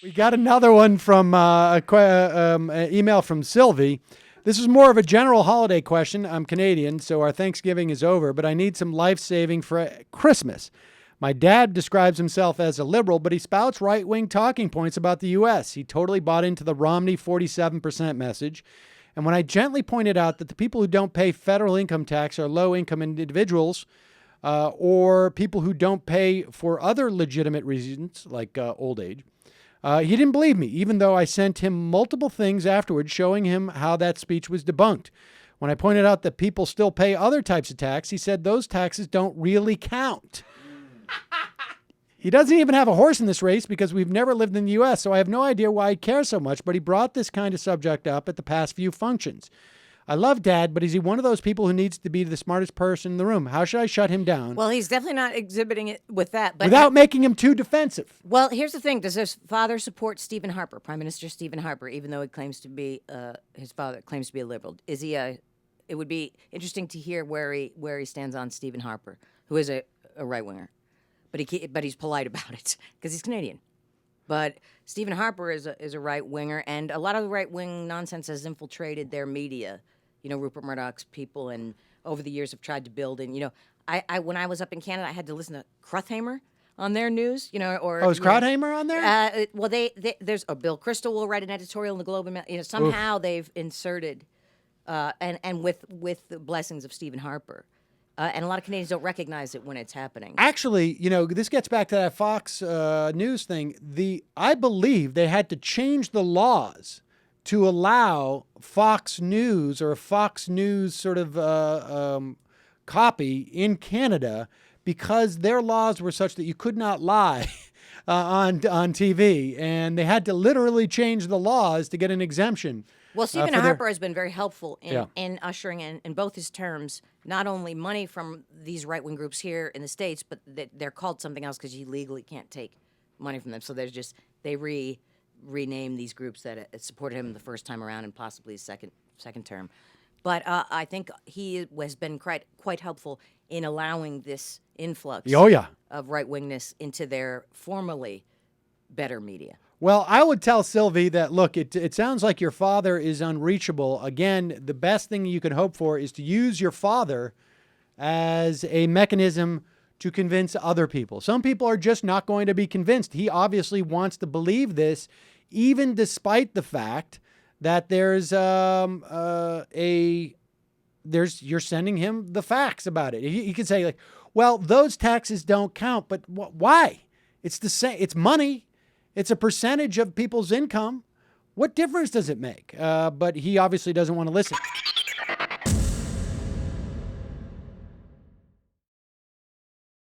We got another one from an email from Sylvie. This is more of a general holiday question. I'm Canadian, so our Thanksgiving is over, but I need some life-saving for Christmas. My dad describes himself as a liberal, but he spouts right-wing talking points about the U.S. He totally bought into the Romney 47% message. And when I gently pointed out that the people who don't pay federal income tax are low-income individuals or people who don't pay for other legitimate reasons, like old age, he didn't believe me, even though I sent him multiple things afterwards showing him how that speech was debunked. When I pointed out that people still pay other types of tax, he said those taxes don't really count. He doesn't even have a horse in this race because we've never lived in the U.S., so I have no idea why he cares so much, but he brought this kind of subject up at the past few functions. I love Dad, but is he one of those people who needs to be the smartest person in the room? How should I shut him down? Well, he's definitely not exhibiting it with that. But without making him too defensive. Well, here's the thing. Does his father support Stephen Harper, Prime Minister Stephen Harper, even though he claims to be, his father claims to be a liberal? Is he a... It would be interesting to hear where he stands on Stephen Harper, who is a right-winger. But he's polite about it because he's Canadian. But Stephen Harper is a right winger, and a lot of the right wing nonsense has infiltrated their media. You know, Rupert Murdoch's people, and over the years have tried to build. And you know, I when I was up in Canada, I had to listen to Krauthammer on their news. You know, or is Krauthammer on there? Well, there's Bill Crystal will write an editorial in the Globe and Mail. You know, somehow they've inserted, and with the blessings of Stephen Harper. And a lot of Canadians don't recognize it when it's happening. Actually, you know, this gets back to that Fox News thing. I believe they had to change the laws to allow Fox News or a Fox News sort of copy in Canada because their laws were such that you could not lie on TV. And they had to literally change the laws to get an exemption. Well, Stephen Harper has been very helpful in ushering in both his terms not only money from these right-wing groups here in the States, but they're called something else because you legally can't take money from them. So they rename these groups that supported him the first time around and possibly his second term. But I think he has been quite helpful in allowing this influx of right-wingness into their formerly better media. Well, I would tell Sylvie that, look, it sounds like your father is unreachable. Again, the best thing you can hope for is to use your father as a mechanism to convince other people. Some people are just not going to be convinced. He obviously wants to believe this, even despite the fact that you're sending him the facts about it. He could say, like, well, those taxes don't count, but why? It's the same. It's money. It's a percentage of people's income. What difference does it make? But he obviously doesn't want to listen.